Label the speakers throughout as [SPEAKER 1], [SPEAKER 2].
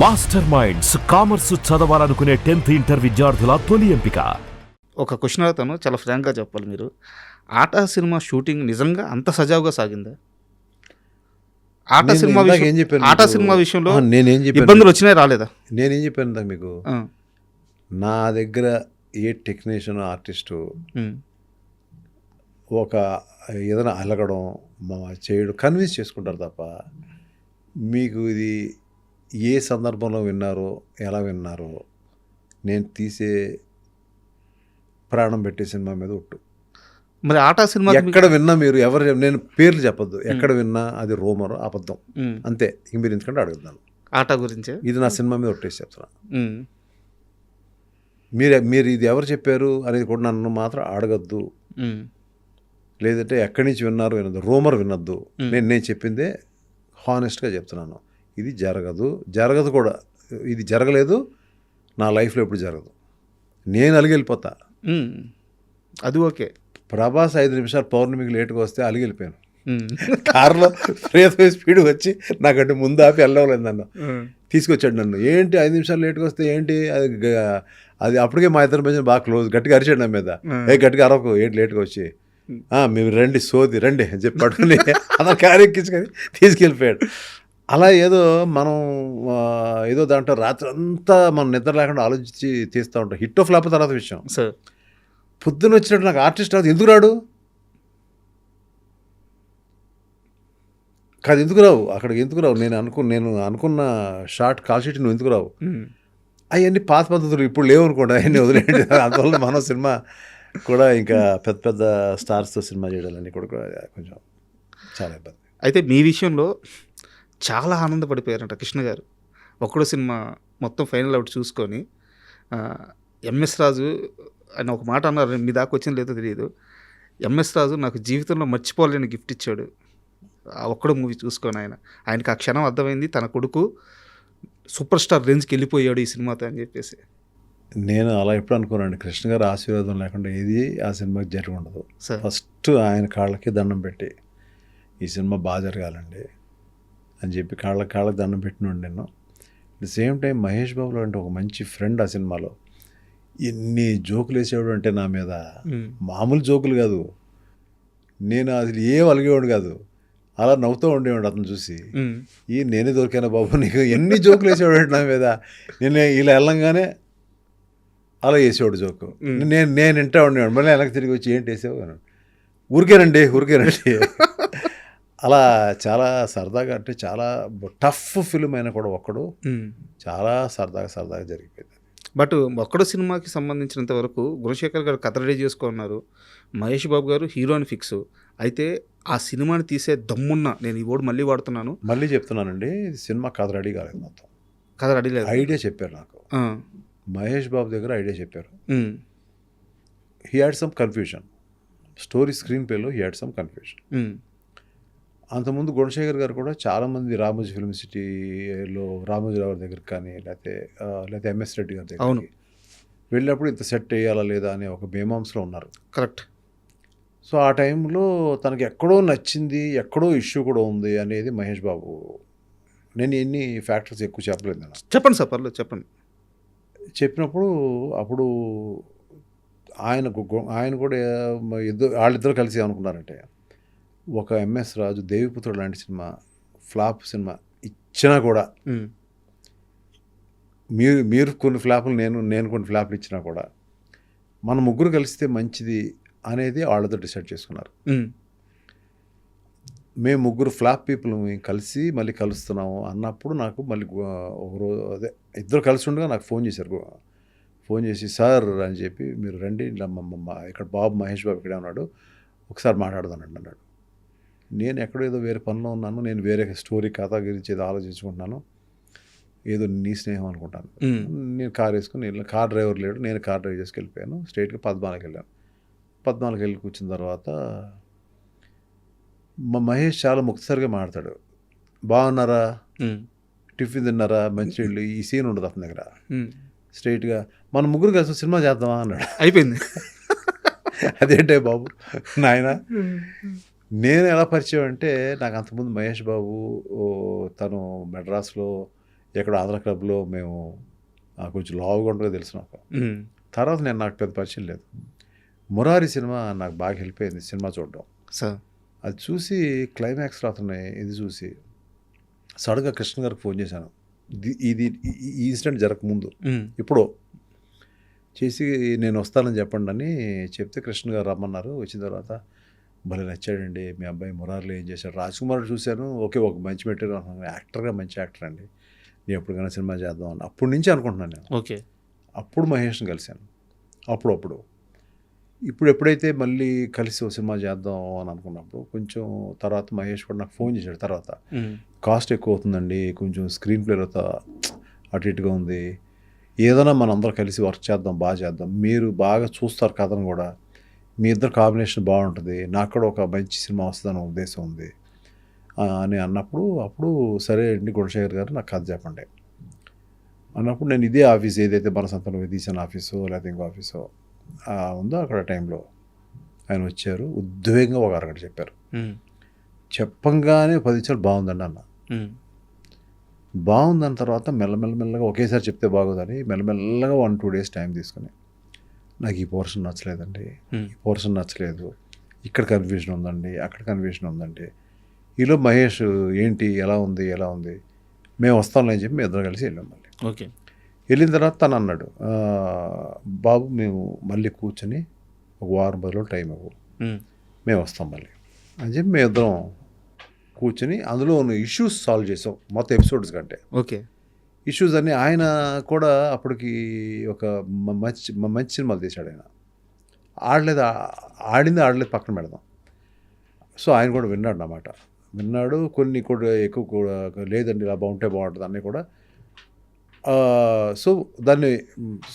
[SPEAKER 1] Master minds commerce చదవాలనుకునే 10th inter విద్యార్థుల తొలి ఎంపిక.
[SPEAKER 2] ఒక క్వశ్చన్ అడుగుతాను, చాలా ఫ్రాంక్గా చెప్పాలి మీరు. ఆట సినిమా షూటింగ్ నిజంగా అంత సజావుగా సాగిందా? ఆట సినిమా విషయంలో ఇబ్బందులు వచ్చినాయి రాలేదా?
[SPEAKER 3] నేనేం చెప్పాను మీకు, నా దగ్గర ఏ టెక్నీషియన్ ఆర్టిస్టు ఒక ఏదైనా అలగడం చేయడం కన్విన్స్ చేసుకుంటారు తప్ప, మీకు ఇది ఏ సందర్భంలో విన్నారో ఎలా విన్నారో, నేను తీసే ప్రాణం పెట్టే సినిమా మీద ఒట్టు.
[SPEAKER 2] మరి ఆట సినిమా
[SPEAKER 3] ఎక్కడ విన్నా మీరు ఎవరు, నేను పేర్లు చెప్పొద్దు, ఎక్కడ విన్నా అది రూమర్ అబద్ధం అంతే. ఇంక మీరు ఎందుకంటే అడుగుతున్నాను
[SPEAKER 2] ఆట గురించి. ఇది
[SPEAKER 3] నా సినిమా మీద ఒట్టేసి చెప్తున్నా. మీరు ఇది ఎవరు చెప్పారు అనేది కూడా నన్ను మాత్రం అడగద్దు, లేదంటే ఎక్కడి నుంచి విన్నారు వినద్దు, రూమర్ వినొద్దు. నేను చెప్పిందే హానెస్ట్గా చెప్తున్నాను. ఇది జరగదు కూడా, ఇది జరగలేదు నా లైఫ్లో, ఎప్పుడు జరగదు. నేను అలిగిపోతా.
[SPEAKER 2] అది ఓకే.
[SPEAKER 3] ప్రభాస్ 5 నిమిషాలు పౌర్ణమికి లేటుగా వస్తే అలిగిపోయాను. కారులో ప్రియతమ స్పీడ్ వచ్చి నాకంటే ముందు ఆపి వెళ్ళలేదు, నన్ను తీసుకొచ్చాడు. నన్ను ఏంటి 5 నిమిషాలు లేటుగా వస్తే ఏంటి అది అప్పటికే మా ఇద్దరి మధ్య బాగా క్లోజ్. గట్టిగా అరిచాడు నా మీద, గట్టిగా అరవకు ఏంటి లేటుగా వచ్చి, మేము రండి సోది రండి అని చెప్పి పట్టుకుని అతను కారు ఎక్కించుకొని తీసుకెళ్ళిపోయాడు. అలా ఏదో మనం ఏదో దాంట్లో రాత్రి అంతా మనం నిద్ర లేకుండా ఆలోచించి తీస్తూ ఉంటాం. హిట్ ఆఫ్ ఫ్లాప్ తర్వాత విషయం. పొద్దున్న వచ్చినట్టు నాకు ఆర్టిస్ట్ రాదు. ఎందుకు రాడు కాదు, ఎందుకు రావు అక్కడికి, ఎందుకు రావు? నేను అనుకున్న షార్ట్ కాల్ షీట్ నువ్వు ఎందుకు రావు? అవన్నీ పాత పద్ధతులు ఇప్పుడు లేవు అనుకోండి, అవన్నీ వదిలేండి. అందువల్ల మనం సినిమా కూడా ఇంకా పెద్ద పెద్ద స్టార్స్తో సినిమా చేయడాలని కూడా కొంచెం చాలా ఇబ్బంది.
[SPEAKER 2] అయితే మీ విషయంలో చాలా ఆనందపడిపోయారంట కృష్ణ గారు. ఒక్కడో సినిమా మొత్తం ఫైనల్ అవుట్ చూసుకొని ఎంఎస్ రాజు అని ఒక మాట అన్నారు, మీ దాకా వచ్చింది లేదో తెలియదు. ఎంఎస్ రాజు నాకు జీవితంలో మర్చిపోలేని గిఫ్ట్ ఇచ్చాడు ఆ ఒక్కడో మూవీ చూసుకొని. ఆయనకి ఆ క్షణం అర్థమైంది, తన కొడుకు సూపర్ స్టార్ రేంజ్కి వెళ్ళిపోయాడు ఈ సినిమాతో అని చెప్పేసి.
[SPEAKER 3] నేను అలా ఎప్పుడు అనుకోనండి, కృష్ణ గారు ఆశీర్వాదం లేకుండా ఏది ఆ సినిమాకి జరిగి ఉండదు. ఫస్ట్ ఆయన కాళ్ళకి దండం పెట్టి ఈ సినిమా బాగా జరగాలండి అని చెప్పి కాళ్ళకి దండం పెట్టినండి నేను. అట్ ది సేమ్ టైం మహేష్ బాబులో అంటే ఒక మంచి ఫ్రెండ్ ఆ సినిమాలో. ఎన్ని జోకులు వేసేవాడు అంటే నా మీద, మామూలు జోకులు కాదు. నేను అసలు ఏం అలిగేవాడు కాదు, అలా నవ్వుతూ ఉండేవాడు అతను చూసి. నేనే దొరికాను బాబు నీకు, ఎన్ని జోకులు వేసేవాడు అంటే నా మీద. నేను ఇలా వెళ్ళంగానే అలా వేసేవాడు జోకు. నేను వింటా ఉండేవాడు. మళ్ళీ వెనక్కి తిరిగి వచ్చి ఏంటి వేసావు, ఊరికేనండి. అలా చాలా సరదాగా, అంటే చాలా టఫ్ ఫిల్మ్ అయినా కూడా ఒక్కడు చాలా సరదాగా జరిగిపోయింది.
[SPEAKER 2] బట్ ఒక్కడో సినిమాకి సంబంధించినంత వరకు గుణశేఖర్ గారు కథ రెడీ చేసుకున్నారు, మహేష్ బాబు గారు హీరోని ఫిక్స్. అయితే ఆ సినిమాని తీసే దమ్మున్న, నేను ఈ వర్డ్ మళ్ళీ వాడుతున్నాను,
[SPEAKER 3] మళ్ళీ చెప్తున్నానండి, సినిమా కథ రెడీ కాలేదు. మొత్తం
[SPEAKER 2] కథ రెడీ లేదు,
[SPEAKER 3] ఐడియా చెప్పారు నాకు. మహేష్ బాబు దగ్గర ఐడియా చెప్పారు. He had some confusion, story screen ప్లేలో హీ హ్యాడ్ సమ్ కన్ఫ్యూషన్. అంతకుముందు గుణశేఖర్ గారు కూడా చాలామంది రామోజీ ఫిల్మ్ సిటీలో రామోజీరావు దగ్గరికి కానీ లేకపోతే ఎంఎస్ రెడ్డి గారి దగ్గరికి వెళ్ళినప్పుడు ఇంత సెట్ వేయాలా లేదా అనే ఒక మీమాంసలో ఉన్నారు.
[SPEAKER 2] కరెక్ట్.
[SPEAKER 3] సో ఆ టైంలో తనకి ఎక్కడో నచ్చింది, ఎక్కడో ఇష్యూ కూడా ఉంది అనేది మహేష్ బాబు. నేను ఎన్ని ఫ్యాక్టర్స్ ఎక్కువ చెప్పలేదు. నేను
[SPEAKER 2] చెప్పండి సార్, పర్లేదు చెప్పండి.
[SPEAKER 3] చెప్పినప్పుడు అప్పుడు ఆయన కూడా వాళ్ళిద్దరు కలిసి ఏమనుకున్నారంటే, ఒక ఎంఎస్ రాజు దేవిపుత్రుడు లాంటి సినిమా ఫ్లాప్ సినిమా ఇచ్చినా కూడా, మీరు కొన్ని ఫ్లాపులు నేను కొన్ని ఫ్లాపులు ఇచ్చినా కూడా మన ముగ్గురు కలిస్తే మంచిది అనేది వాళ్ళతో డిసైడ్ చేసుకున్నారు. మేము ముగ్గురు ఫ్లాప్ పీపుల్ కలిసి మళ్ళీ కలుస్తున్నాము అన్నప్పుడు నాకు మళ్ళీ ఒకరోజు ఇద్దరు కలిసి ఉండగా నాకు ఫోన్ చేశారు. ఫోన్ చేసి సార్ అని చెప్పి, మీరు రండి ఇక్కడ మహేష్ బాబు ఇక్కడే ఉన్నాడు, ఒకసారి మాట్లాడదానండి అన్నాడు. నేను ఎక్కడో ఏదో వేరే పనిలో ఉన్నాను, నేను వేరే స్టోరీ కథ గురించి ఏదో ఆలోచించుకుంటున్నాను, ఏదో నీ స్నేహం అనుకుంటాను. నేను కార్ వేసుకుని కార్ డ్రైవర్ లేడు, నేను కార్ డ్రైవ్ చేసుకు వెళ్ళిపోయాను. స్ట్రైట్గా పద్మాలకి వెళ్ళాను. పద్మాలకి వెళ్ళి కూర్చున్న తర్వాత మహేష్ చాలా ముక్తసరిగా మాట్లాడతాడు. బాగున్నారా, టిఫిన్ తిన్నారా, మంచినీళ్ళు, ఈ సీన్ ఉండదు అతని దగ్గర. స్ట్రైట్గా మన ముగ్గురు కలిసి సినిమా చేద్దామా అన్నాడు.
[SPEAKER 2] అయిపోయింది.
[SPEAKER 3] అదేంటే బాబు నాయన, నేను ఎలా పరిచయం అంటే, నాకు అంతకుముందు మహేష్ బాబు తను మెడ్రాస్లో ఎక్కడ ఆంధ్ర క్లబ్లో మేము కొంచెం లావుగా ఉండగా తెలుసు నాకు. తర్వాత నాకు పెద్ద పరిచయం లేదు. మురారి సినిమా నాకు బాగా హెల్ప్ అయింది సినిమా చూడడం.
[SPEAKER 2] సార్
[SPEAKER 3] అది చూసి క్లైమాక్స్లో అతను ఇది చూసి సడన్గా కృష్ణ గారికి ఫోన్ చేశాను. ఇది ఈ ఇన్సిడెంట్ జరగకముందు ఇప్పుడు చేసి నేను వస్తానని చెప్పండి అని చెప్తే కృష్ణ గారు రమ్మన్నారు. వచ్చిన తర్వాత భలే నచ్చాడండి మీ అబ్బాయి మురారిలో ఏం చేశాడు. రాజ్ కుమార్ చూశాను, ఓకే ఒక మంచి మెటీరియల్, యాక్టర్గా మంచి యాక్టర్ అండి, నేను ఎప్పటికైనా సినిమా చేద్దాం అని అప్పటి నుంచి అనుకుంటున్నాను నేను.
[SPEAKER 2] ఓకే.
[SPEAKER 3] అప్పుడు మహేష్ని కలిశాను అప్పుడు ఇప్పుడు ఎప్పుడైతే మళ్ళీ కలిసి ఓ సినిమా చేద్దాం అని అనుకున్నప్పుడు కొంచెం తర్వాత మహేష్ కూడా నాకు ఫోన్ చేశాడు. తర్వాత కాస్ట్ ఎక్కువ అవుతుందండి, కొంచెం స్క్రీన్ ప్లే అటు ఇటుగా ఉంది, ఏదైనా మనం అందరం కలిసి వర్క్ చేద్దాం, బాగా చేద్దాం, మీరు బాగా చూస్తారు కథను కూడా, మీ ఇద్దరు కాంబినేషన్ బాగుంటుంది, నాకు కూడా ఒక మంచి సినిమా వస్తుందని ఉద్దేశం ఉంది అని అప్పుడు సరే అండి గుణశేఖర్ గారు నాకు కథ చెప్పండి అన్నప్పుడు నేను ఇదే ఆఫీస్ ఏదైతే మన సంతలో తీసిన ఆఫీసు లేకపోతే ఇంకో ఆఫీసు ఉందో అక్కడ టైంలో ఆయన వచ్చారు. ఉద్వేగంగా ఒక అరగంట చెప్పారు. చెప్పంగానే 10 నిమిషాలు బాగుందండి అన్న. బాగుందన్న తర్వాత మెల్లమెల్లగా ఒకేసారి చెప్తే బాగోదని మెల్లమెల్లగా 1-2 డేస్ టైం తీసుకుని నాకు ఈ పోర్షన్ నచ్చలేదండి, ఈ పోర్షన్ నచ్చలేదు, ఇక్కడ కన్ఫ్యూజన్ ఉందండి, అక్కడ కన్ఫ్యూజన్ ఉందండి. ఈలో మహేష్ ఏంటి ఎలా ఉంది మేము వస్తామని చెప్పి మేము ఇద్దరు కలిసి వెళ్ళాం. మళ్ళీ
[SPEAKER 2] ఓకే.
[SPEAKER 3] వెళ్ళిన తర్వాత తను అన్నాడు, బాబు మేము మళ్ళీ కూర్చొని ఒక వారం 10 రోజులు టైం ఇవ్వు, మేము వస్తాం మళ్ళీ అని చెప్పి మేము ఇద్దరం కూర్చొని అందులో ఉన్న ఇష్యూస్ సాల్వ్ చేసాం మొత్తం ఎపిసోడ్స్ కంటే.
[SPEAKER 2] ఓకే.
[SPEAKER 3] ఇష్యూస్ అన్నీ ఆయన కూడా అప్పటికి ఒక మంచి సినిమాలు తీశాడు. ఆయన ఆడలేదు పక్కన పెడదాం. సో ఆయన కూడా విన్నాడు అన్నమాట. కొన్ని కూడా ఎక్కువ కూడా లేదండి ఇలా బాగుంటుంది అన్నీ కూడా. సో దాన్ని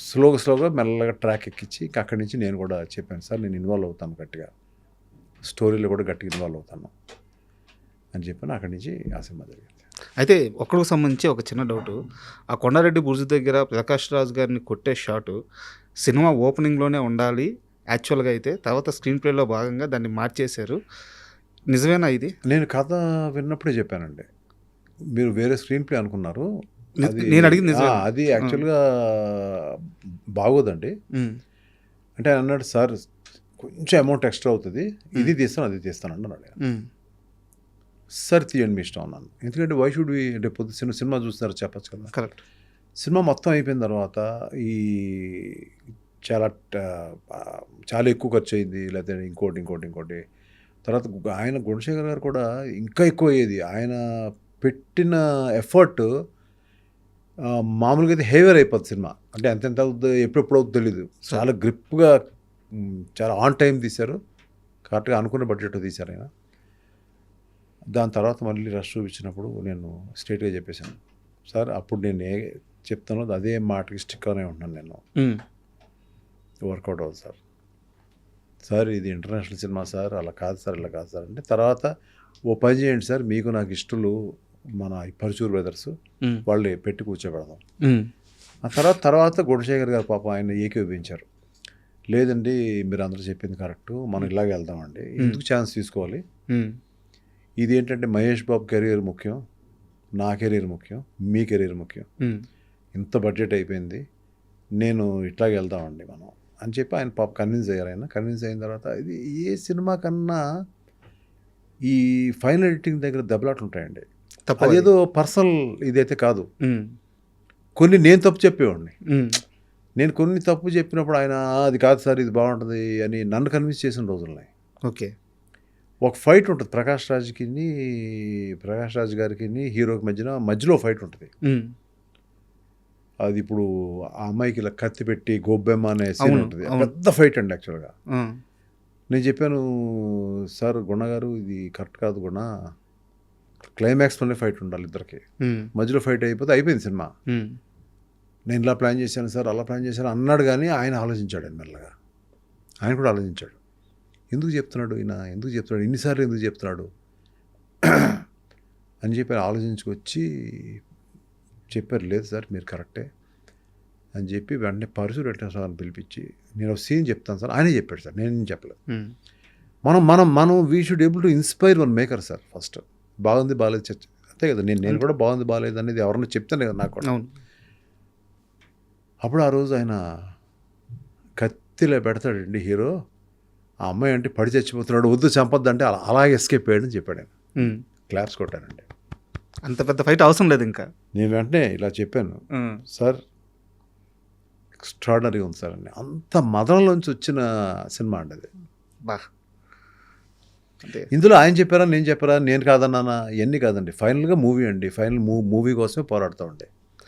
[SPEAKER 3] స్లోగా మెల్లగా ట్రాక్ ఎక్కించి అక్కడి నుంచి నేను కూడా చెప్పాను, సార్ నేను ఇన్వాల్వ్ అవుతాను గట్టిగా, స్టోరీలో కూడా గట్టిగా ఇన్వాల్వ్ అవుతాను అని చెప్పాను. అక్కడి నుంచి ఆ సినిమా జరిగింది.
[SPEAKER 2] అయితే ఒక్కడికి సంబంధించి ఒక చిన్న డౌటు, ఆ కొండారెడ్డి బుర్జు దగ్గర ప్రకాష్ రాజ్ గారిని కొట్టే షాటు సినిమా ఓపెనింగ్లోనే ఉండాలి యాక్చువల్గా, అయితే తర్వాత స్క్రీన్ ప్లేలో భాగంగా దాన్ని మార్చేశారు, నిజమేనా ఇది?
[SPEAKER 3] నేను కథ విన్నప్పుడే చెప్పానండి, మీరు వేరే స్క్రీన్ ప్లే అనుకున్నారు,
[SPEAKER 2] నేను అడిగింది
[SPEAKER 3] అది యాక్చువల్గా బాగోదండి అంటే ఆయన అన్నాడు, సార్ కొంచెం అమౌంట్ ఎక్స్ట్రా అవుతుంది, ఇది తీస్తాను అది తీస్తాను అన్నాడు. సార్ తీయండి మీ ఇష్టం అన్నాను. ఎందుకంటే వై షుడ్ వి అంటే పొద్దు సినిమా చూస్తున్నారు చెప్పచ్చు కదా.
[SPEAKER 2] కరెక్ట్.
[SPEAKER 3] సినిమా మొత్తం అయిపోయిన తర్వాత ఈ చాలా ఎక్కువ ఖర్చు అయింది, లేకపోతే ఇంకోటి తర్వాత ఆయన గుణశేఖర్ గారు కూడా ఇంకా ఎక్కువ అయ్యేది. ఆయన పెట్టిన ఎఫర్ట్ మామూలుగా అయితే హెవీర్ అయిపోతుంది సినిమా. అంటే ఎంత అవుతుంది ఎప్పుడెప్పుడు అవుతుంది తెలీదు. చాలా గ్రిప్గా చాలా ఆన్ టైం తీశారు, కరెక్ట్గా అనుకున్న బడ్జెట్ తీశారు ఆయన. దాని తర్వాత మళ్ళీ రష్ చూపించినప్పుడు నేను స్ట్రైట్గా చెప్పేశాను, సార్ అప్పుడు నేను చెప్తాను అదే మాటకి స్టిక్ అనే ఉంటున్నాను, నేను వర్కౌట్ అవుతుంది సార్ ఇది ఇంటర్నేషనల్ సినిమా సార్, అలా కాదు సార్ ఇలా కాదు సార్ అంటే, తర్వాత ఓ పని చేయండి సార్, మీకు నాకు ఇష్టలు మన పరుచూరు బ్రదర్స్ వాళ్ళు పెట్టి కూర్చోబెడదాం. ఆ తర్వాత గుణశేఖర్ గారు పాపం ఆయన ఏకీభవించారు, లేదండి మీరు అందరూ చెప్పింది కరెక్ట్, మనం ఇలాగే వెళ్దామండి, ఎందుకు ఛాన్స్ తీసుకోవాలి, ఇది ఏంటంటే మహేష్ బాబు కెరీర్ ముఖ్యం, నా కెరీర్ ముఖ్యం, మీ కెరీర్ ముఖ్యం, ఇంత బడ్జెట్ అయిపోయింది, నేను ఇట్లాగే వెళ్దామండి మనం అని చెప్పి ఆయన పాప కన్విన్స్ అయ్యారు. ఆయన కన్విన్స్ అయిన తర్వాత ఇది ఏ సినిమా కన్నా ఈ ఫైనల్ ఎడిటింగ్ దగ్గర దెబ్బలాట్లు ఉంటాయండి. అదేదో పర్సనల్ ఇదైతే కాదు, కొన్ని నేను తప్పు చెప్పేవాడిని, నేను కొన్ని తప్పు చెప్పినప్పుడు ఆయన అది కాదు సార్ ఇది బాగుంటుంది అని నన్ను కన్విన్స్ చేసిన రోజులున్నాయి.
[SPEAKER 2] ఓకే. ఒక
[SPEAKER 3] ఫైట్ ఉంటుంది ప్రకాష్ రాజ్ గారికి హీరోకి మధ్యలో ఫైట్ ఉంటుంది. అది ఇప్పుడు ఆ అమ్మాయికి ఇలా కత్తి పెట్టి గోబ్బెమ్మ అనే సీన్ ఉంటుంది, పెద్ద ఫైట్ అండి యాక్చువల్గా. నేను చెప్పాను, సార్ గుణ గారు ఇది కరెక్ట్ కాదు గుణ, క్లైమాక్స్లోనే ఫైట్ ఉండాలి ఇద్దరికి, మధ్యలో ఫైట్ అయిపోతే అయిపోయింది సినిమా, నేను ఇలా ప్లాన్ చేశాను సార్ అలా ప్లాన్ చేశాను అన్నాడు. కానీ ఆయన ఆలోచించాడు, మెల్లగా ఆయన కూడా ఆలోచించాడు, ఎందుకు చెప్తున్నాడు ఇన్నిసార్లు ఎందుకు చెప్తున్నాడు అని చెప్పి ఆలోచించుకొచ్చి చెప్పారు, లేదు సార్ మీరు కరెక్టే అని చెప్పి వెంటనే పరుసు పెట్టిన సార్ పిలిపించి నేను ఒక సీన్ చెప్తాను సార్, ఆయనే చెప్పాడు సార్, నేను చెప్పలేదు. మనం we should able to inspire one maker sir. First బాగుంది బాగాలేదు అంతే కదా, నేను కూడా బాగుంది బాగాలేదు అనేది ఎవరన్నా చెప్తాను కదా నాకు కూడా.
[SPEAKER 2] అవును.
[SPEAKER 3] అప్పుడు ఆ రోజు ఆయన కత్తిలో పెడతాడండి హీరో, ఆ అమ్మాయి అంటే పడి చచ్చిపోతున్నాడు, వద్దు చంపొద్దంటే అలాగే ఎస్కేప్ అయ్యాడని చెప్పాడు ఆయన. క్లాప్స్ కొట్టానండి.
[SPEAKER 2] అంత పెద్ద ఫైట్ అవసరం లేదు ఇంకా.
[SPEAKER 3] నేను వెంటనే ఇలా చెప్పాను, సార్ ఎక్స్ట్రాడనరీ ఉంది సార్ అని. అంత మదనలోంచి వచ్చిన సినిమా అండి అది.
[SPEAKER 2] బా అంటే
[SPEAKER 3] ఇందులో ఆయన చెప్పారా నేను చెప్పారా నేను కాదన్నానా ఇవన్నీ కాదండి, ఫైనల్గా మూవీ అండి. ఫైనల్ మూవీ కోసమే పోరాడుతూ ఉండే.